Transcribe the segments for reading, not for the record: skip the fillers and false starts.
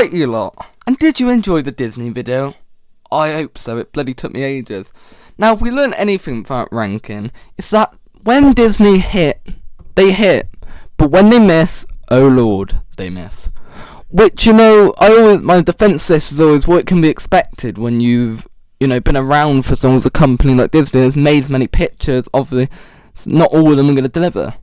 Right, you lot. And did you enjoy the Disney video? I hope so. It bloody took me ages. Now, if we learn anything from that ranking, it's that when Disney hit, they hit. But when they miss, oh lord, they miss. Which, my defense list is always what can be expected when you've, been around for as long as a company like Disney has made as many pictures. Obviously, not all of them are going to deliver.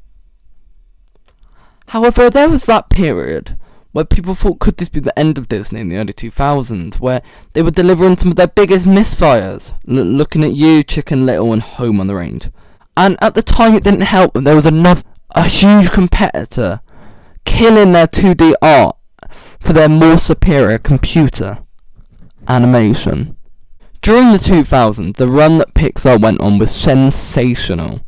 However, there was that period where people thought, could this be the end of Disney in the early 2000s, where they were delivering some of their biggest misfires, looking at you, Chicken Little, and Home on the Range. And at the time, it didn't help that there was a huge competitor killing their 2D art for their more superior computer animation. During the 2000s, the run that Pixar went on was sensational.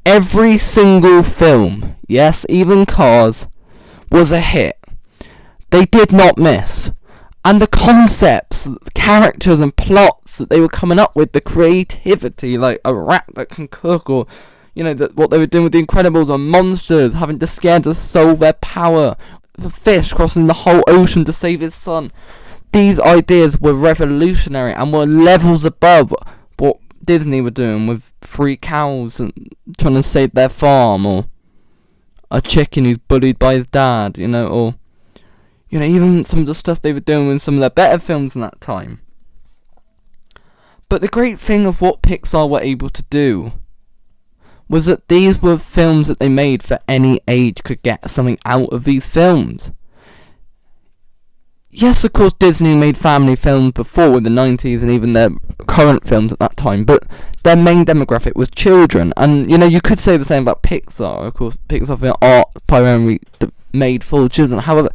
Every single film, yes, even Cars, was a hit. They did not miss. And the concepts, the characters and plots that they were coming up with, the creativity, like a rat that can cook, or, what they were doing with The Incredibles, or monsters having to scare to solve their power, the fish crossing the whole ocean to save his son. These ideas were revolutionary and were levels above what Disney were doing with 3 cows and trying to save their farm, or a chicken who's bullied by his dad, or even some of the stuff they were doing with some of their better films in that time. But the great thing of what Pixar were able to do was that these were films that they made for any age could get something out of these films. Yes, of course, Disney made family films before in the 90s and even their current films at that time, but their main demographic was children. And, you could say the same about Pixar. Of course, Pixar are primarily made for children. However,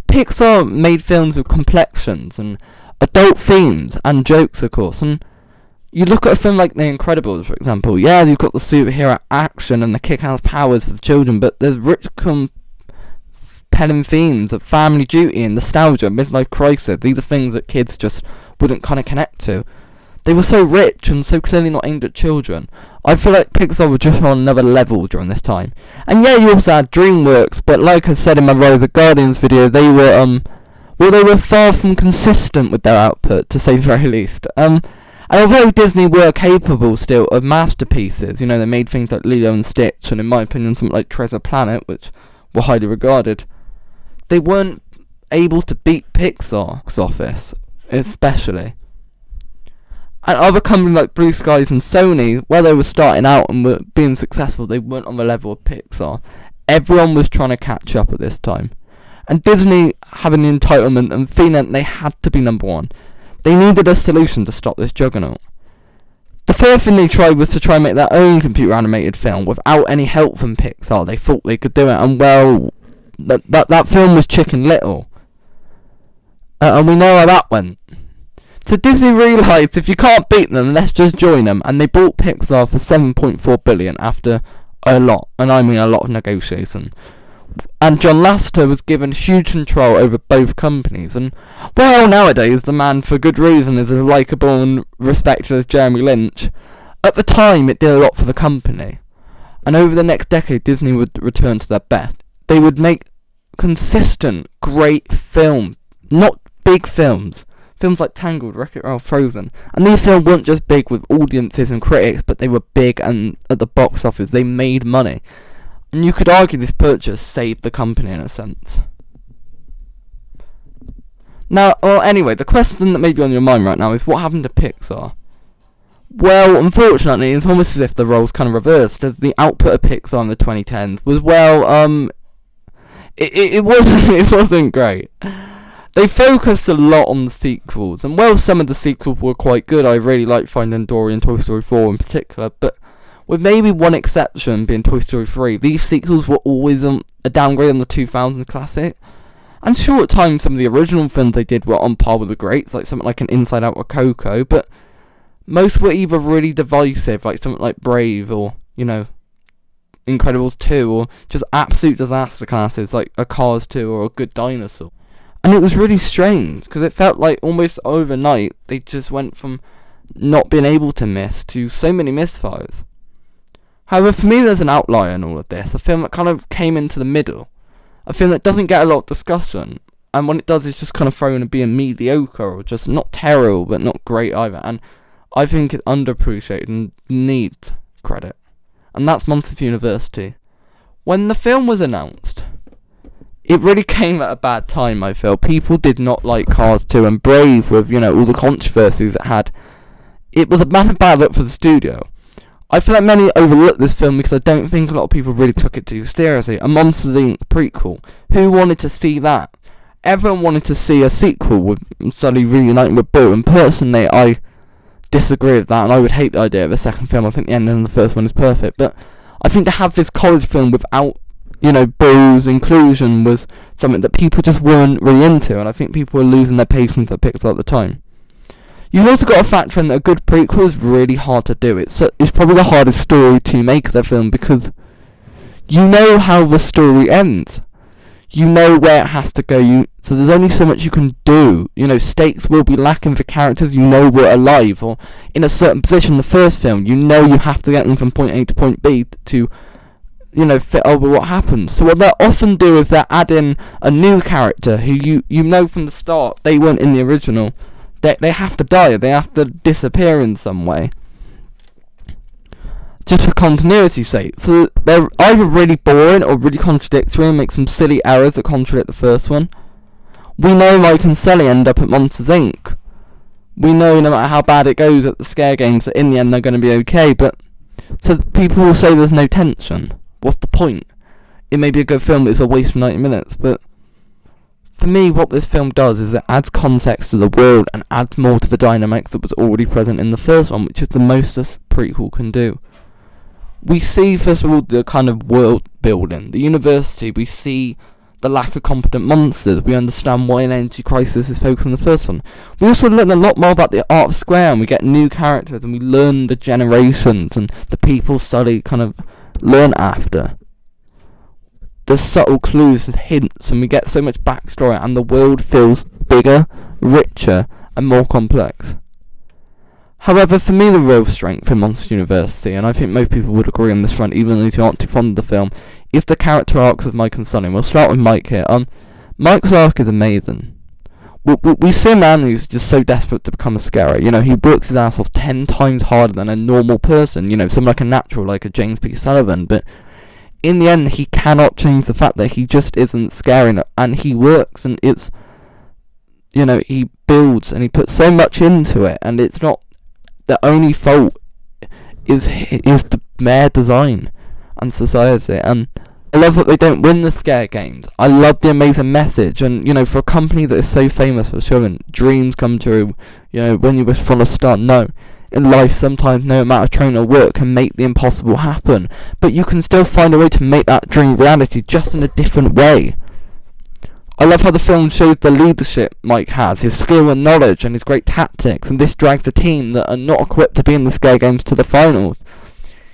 Pixar made films with complexions and adult themes and jokes, of course. And you look at a film like The Incredibles, for example. Yeah, you've got the superhero action and the kick-ass powers for the children, but there's rich compelling themes of family duty and nostalgia, midlife crisis. These are things that kids just wouldn't kind of connect to. They were so rich and so clearly not aimed at children. I feel like Pixar were just on another level during this time. And yeah, you also had DreamWorks, but like I said in my Rise of Guardians video, they were far from consistent with their output, to say the very least. And although Disney were capable still of masterpieces, they made things like Lilo and Stitch, and in my opinion something like Treasure Planet, which were highly regarded, they weren't able to beat Pixar's office, especially. And other companies like Blue Skies and Sony, where they were starting out and were being successful, they weren't on the level of Pixar. Everyone was trying to catch up at this time. And Disney, having the entitlement and feeling they had to be number one, they needed a solution to stop this juggernaut. The first thing they tried was to try and make their own computer animated film without any help from Pixar. They thought they could do it, and well, that film was Chicken Little. And we know how that went. So Disney realised, if you can't beat them, let's just join them, and they bought Pixar for $7.4 billion after a lot, and I mean a lot of negotiation. And John Lasseter was given huge control over both companies, and while nowadays the man for good reason is as likeable and respected as Jeremy Lynch, at the time it did a lot for the company. And over the next decade, Disney would return to their best. They would make consistent, great film, not big films. Films like Tangled, Wreck-It Ralph, Frozen. And these films weren't just big with audiences and critics, but they were big and at the box office. They made money. And you could argue this purchase saved the company in a sense. Now, anyway, the question that may be on your mind right now is what happened to Pixar? Well, unfortunately, it's almost as if the roles kind of reversed, as the output of Pixar in the 2010s was, it wasn't great. They focused a lot on the sequels, and while some of the sequels were quite good, I really liked Finding Dory and Toy Story 4 in particular, but with maybe one exception being Toy Story 3, these sequels were always a downgrade on the 2000s classic. And sure, at times some of the original films they did were on par with the greats, like something like an Inside Out or Coco, but most were either really divisive, like something like Brave, or, Incredibles 2, or just absolute disaster classes like a Cars 2 or a Good Dinosaur. And it was really strange, because it felt like almost overnight they just went from not being able to miss to so many misfires. However, for me there's an outlier in all of this, a film that kind of came into the middle, a film that doesn't get a lot of discussion, and when it does, it's just kind of thrown to being mediocre, or just not terrible, but not great either. And I think it's underappreciated and needs credit. And that's Monsters University. When the film was announced, it really came at a bad time, I feel. People did not like Cars 2 and Brave with, all the controversies it had. It was a massive bad look for the studio. I feel like many overlooked this film because I don't think a lot of people really took it too seriously. A Monsters Inc. prequel. Who wanted to see that? Everyone wanted to see a sequel with Sully reuniting with Boo, and personally I disagree with that, and I would hate the idea of a second film. I think the ending of the first one is perfect, but I think to have this college film without, Boo's inclusion was something that people just weren't really into, and I think people were losing their patience at Pixar at the time. You've also got to factor in that a good prequel is really hard to do. It's probably the hardest story to make as a film, because you know how the story ends. You know where it has to go, so there's only so much you can do. Stakes will be lacking for characters were alive, or in a certain position in the first film. You have to get them from point A to point B to, fit over what happens. So what they'll often do is they'll add in a new character who you know from the start they weren't in the original. They have to die, they have to disappear in some way, just for continuity's sake. So they're either really boring or really contradictory and make some silly errors that contradict the first one. We know Mike and Sully end up at Monsters Inc. We know no matter how bad it goes at the scare games that in the end they're going to be okay, but so people will say there's no tension. What's the point? It may be a good film, but it's a waste of 90 minutes, but for me, what this film does is it adds context to the world and adds more to the dynamic that was already present in the first one, which is the most this prequel can do. We see, first of all, the kind of world building, the university. We see the lack of competent monsters. We understand why an energy crisis is focused on the first one. We also learn a lot more about the art of Square, and we get new characters, and we learn the generations and the people Sully kind of learn after. There's subtle clues and hints, and we get so much backstory, and the world feels bigger, richer, and more complex. However, for me, the real strength in Monsters University, and I think most people would agree on this front, even those who aren't too fond of the film, is the character arcs of Mike and Sully. We'll start with Mike here. Mike's arc is amazing. We see a man who's just so desperate to become a scarer. He works his ass off 10 times harder than a normal person. Someone like a natural, like a James P. Sullivan, but in the end, he cannot change the fact that he just isn't scaring, and he works, and it's, he builds, and he puts so much into it, and it's not, the only fault is the mere design and society, and I love that they don't win the scare games. I love the amazing message, and, for a company that is so famous for showing dreams come true, when you wish for a star, no. In life, sometimes no amount of training or work can make the impossible happen, but you can still find a way to make that dream reality, just in a different way. I love how the film shows the leadership Mike has, his skill and knowledge, and his great tactics, and this drags the team that are not equipped to be in the scare games to the finals.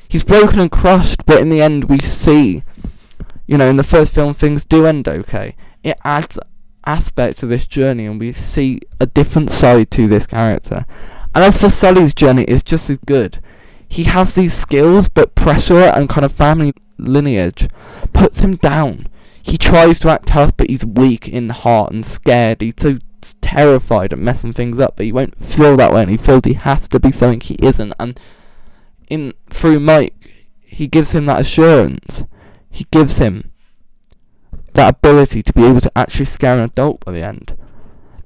He's broken and crushed, but in the end we see, in the first film things do end okay. It adds aspects of this journey, and we see a different side to this character. And as for Sully's journey, it's just as good. He has these skills, but pressure and kind of family lineage puts him down. He tries to act tough, but he's weak in heart and scared. He's so terrified of messing things up, but he won't feel that way, and he feels he has to be something he isn't. And through Mike, he gives him that assurance. He gives him that ability to be able to actually scare an adult by the end.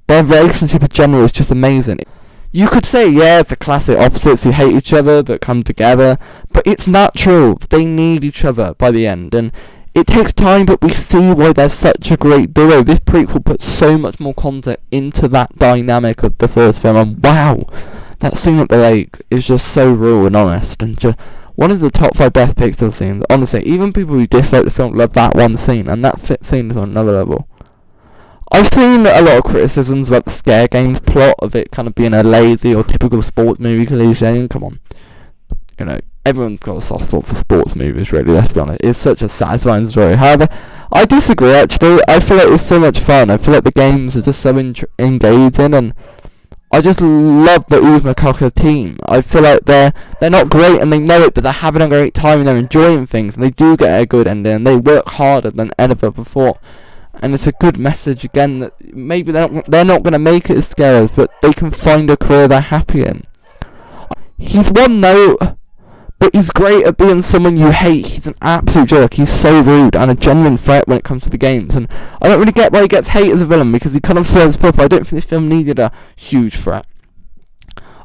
Their relationship in general is just amazing. You could say, yeah, it's the classic opposites who hate each other but come together, but it's natural. They need each other by the end, and it takes time, but we see why they're such a great duo. This prequel puts so much more content into that dynamic of the first film, and wow, that scene at the lake is just so real and honest, and just one of the top 5 best Pixar scenes. Honestly, even people who dislike the film love that one scene, and that scene is on another level. I've seen a lot of criticisms about the scare games plot of it kind of being a lazy or typical sports movie cliche, and come on, everyone's got a soft spot for sports movies, really, let's be honest. It's such a satisfying story. However, I disagree, actually. I feel like it's so much fun. I feel like the games are just so engaging, and I just love the Oozma Koka team. I feel like they're not great and they know it, but they're having a great time and they're enjoying things, and they do get a good ending, and they work harder than ever before. and it's a good message again that maybe they're not going to make it as scarers, but they can find a career they're happy in. He's one note, but he's great at being someone you hate. He's an absolute jerk. He's so rude and a genuine threat when it comes to the games. And I don't really get why he gets hate as a villain, because he kind of serves purpose. I don't think this film needed a huge threat.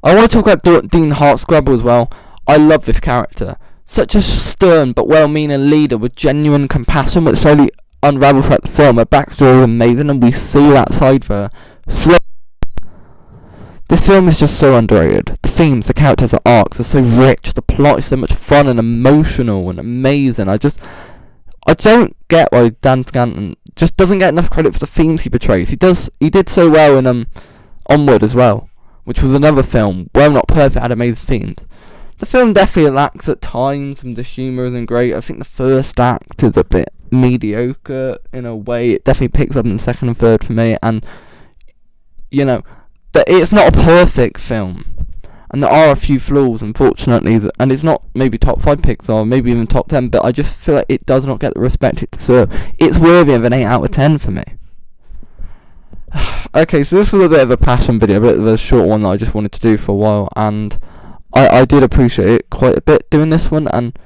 I want to talk about Dean Hardscrabble as well. I love this character. Such a stern but well-meaning leader with genuine compassion, which slowly unravels throughout the film. Her backstory is amazing, and we see that side of her. This film is just so underrated. The themes, the characters, the arcs are so rich. The plot is so much fun and emotional and amazing. I don't get why Dan Scanlon just doesn't get enough credit for the themes he portrays. He did so well in Onward as well, which was another film, well not perfect, had amazing themes. The film definitely lacks at times, and the humour isn't great. I think the first act is a bit mediocre in a way. It definitely picks up in the second and third for me, and you know, that it's not a perfect film, and there are a few flaws, unfortunately, and it's not maybe top 5 Pixar, maybe even top 10, but I just feel like it does not get the respect it deserves. It's worthy of an 8 out of 10 for me. Okay, so this was a bit of a passion video, a bit of a short one that I just wanted to do for a while, and I did appreciate it quite a bit doing this one, and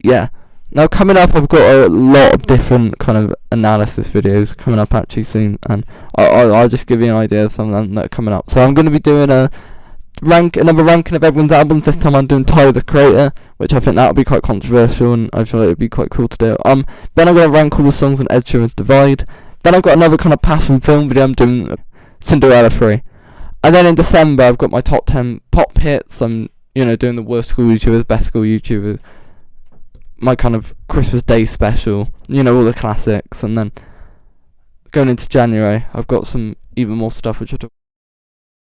yeah. Now coming up, I've got a lot of different kind of analysis videos coming up actually soon, and I'll just give you an idea of some of them that are coming up. So I'm going to be doing another ranking of everyone's albums. This time I'm doing Tyler the Creator, which I think that'll be quite controversial, and I feel like it'd be quite cool to do. Then I'm going to rank all the songs on Ed Sheeran's Divide. Then I've got another kind of passion film video. I'm doing Cinderella 3. And then in December I've got my top 10 pop hits. I'm doing the worst school YouTubers, best school YouTubers, my kind of Christmas Day special, all the classics. And then going into January I've got some even more stuff which I'll talk